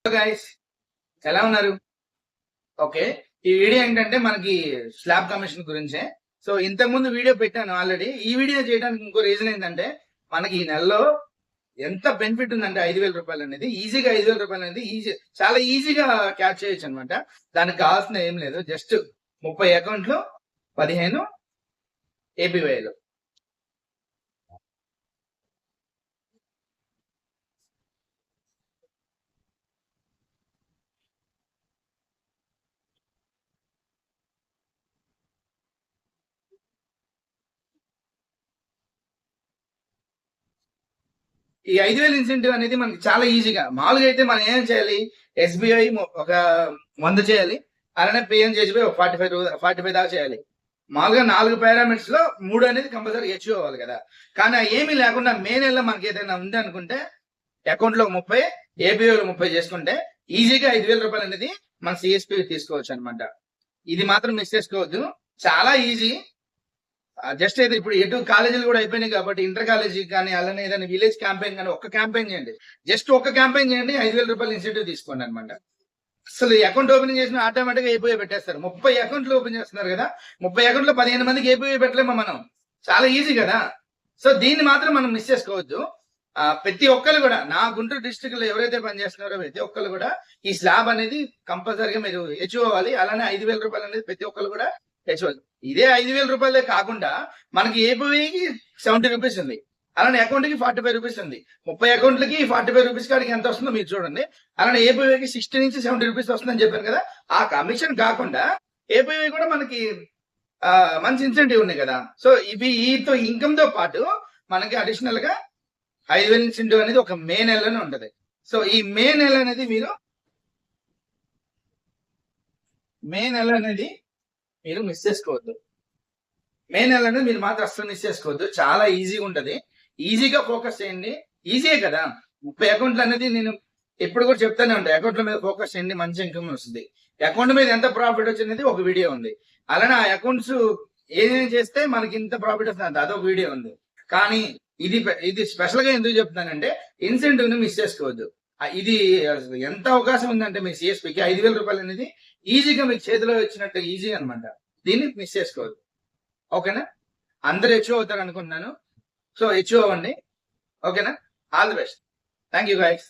Guys, ఎలా ఉన్నారు? Okay, ఈ వీడియో ఏంటంటే మనకి స్లాబ్ కమిషన్ గురించే. సో ఇంతకు ముందు వీడియో పెట్టాను ఆల్రెడీ. ఈ వీడియో చేయడానికి ఇంకో రీజన్ ఏంటంటే మనకి ఈ నెలలో ఎంత బెనిఫిట్ ఉందంటే 5,000 రూపాయలు అనేది ఈజీగా 5,000 రూపాయలు అనేది చాలా ఈజీగా క్యాచ్ చేయొచ్చు అనమాట. దానికి కావాల్సిన ఏం లేదు, జస్ట్ 30 అకౌంట్లు, 15 ఏపీవైలు. ఈ 5,000 ఇన్సెంటివ్ అనేది మనకి చాలా ఈజీగా, మామూలుగా అయితే మనం ఏం చేయాలి, ఎస్బీఐ ఒక 100 చేయాలి, అలానే పిఎంజేజీబై ఒక 45 దాకా చేయాలి. మామూలుగా 4 పారామీటర్స్ లో 3 అనేది కంపల్సరీ అచీవ్ అవ్వాలి కదా. కానీ ఏమీ లేకుండా మే నెలలో మనకి ఏదైనా ఉంది అనుకుంటే అకౌంట్ లో 30, ఏపీఓలో 30 చేసుకుంటే ఈజీగా 5,000 రూపాయలు అనేది మన సిఎస్పి తీసుకోవచ్చు అనమాట. ఇది మాత్రం మిస్ చేసుకోవద్దు, చాలా ఈజీ. జస్ట్ అయితే ఇప్పుడు ఎటు కాలేజీలు కూడా అయిపోయినాయి కాబట్టి ఇంటర్ కాలేజీ కానీ అలానే ఏదైనా విలేజ్ క్యాంపెయిన్ కానీ ఒక్క క్యాంపెయిన్ చేయండి, జస్ట్ ఒక్క క్యాంపెయిన్ చేయండి, 5,000 రూపాయలు ఇన్సెంటివ్ తీసుకోండి అనమాట. అసలు అకౌంట్ ఓపెనింగ్ చేసిన ఆటోమేటిక్ గా ఏపీఐ పెట్టేస్తారు. 30 అకౌంట్లు ఓపెన్ చేస్తున్నారు కదా, 30 అకౌంట్లో 15 మందికి ఏపీఐ పెట్టలేమో మనం, చాలా ఈజీ కదా. సో దీన్ని మాత్రం మనం మిస్ చేసుకోవద్దు. ప్రతి ఒక్కరు కూడా, నా గుంటూరు డిస్ట్రిక్ట్ లో ఎవరైతే పనిచేస్తున్నారో ప్రతి ఒక్కరు కూడా ఈ స్లాబ్ అనేది కంపల్సరీగా మీరు అచీవ్ అవ్వాలి. అలానే 5,000 రూపాయలు అనేది ప్రతి ఒక్కరు కూడా అచీవ్. ఇదే 5,000 రూపాయలే కాకుండా మనకి ఏపీఐకి 70 రూపీస్ ఉంది, అలానే అకౌంట్ కి 45 రూపీస్ ఉంది. 30 అకౌంట్లకి 45 రూపీస్ కాడికి ఎంత వస్తుందో మీరు చూడండి. అలానే ఏపీఐకి 60 నుంచి 70 రూపీస్ వస్తుందని చెప్పాను కదా. ఆ కమిషన్ కాకుండా ఏపీఐ కూడా మనకి మంచి ఇన్సెంటివ్ ఉన్నాయి కదా. సో ఇవి ఈతో ఇన్కమ్ తో పాటు మనకి అడిషనల్ గా 5,000 ఇన్సెంటివ్ అనేది ఒక మే నెలలోనే ఉంటది. సో ఈ మే నెల అనేది మీరు మిస్ చేసుకోవద్దు. మే నెల అనేది మీరు మాత్రం అస్సలు మిస్ చేసుకోవద్దు, చాలా ఈజీగా ఉంటది. ఈజీగా ఫోకస్ చేయండి, ఈజీయే కదా. 30 అకౌంట్లు అనేది నేను ఎప్పుడు కూడా చెప్తానే ఉంటాను, అకౌంట్ల మీద ఫోకస్ చేయండి, మంచి ఇన్కమ్ వస్తుంది. అకౌంట్ మీద ఎంత ప్రాఫిట్ వచ్చింది ఒక వీడియో ఉంది, అలానే ఆ అకౌంట్స్ ఏమేమి చేస్తే మనకి ఇంత ప్రాఫిట్ వస్తుంది అదొక వీడియో ఉంది. కానీ ఇది స్పెషల్ గా ఎందుకు చెప్తానంటే ఇన్సెంటివ్ ని మిస్ చేసుకోవద్దు. ఇది ఎంత అవకాశం ఉందంటే మీ సిఎస్పికి 5,000 రూపాయలు అనేది ఈజీగా మీకు చేతిలో ఇచ్చినట్టు ఈజీ అనమాట. దీన్ని మిస్ చేసుకోవద్దు, ఓకేనా? అందరు అచీవ్ అవుతారు అనుకుంటున్నాను. సో అచీవ్ అవ్వండి, ఓకేనా? All the best. Thank you guys.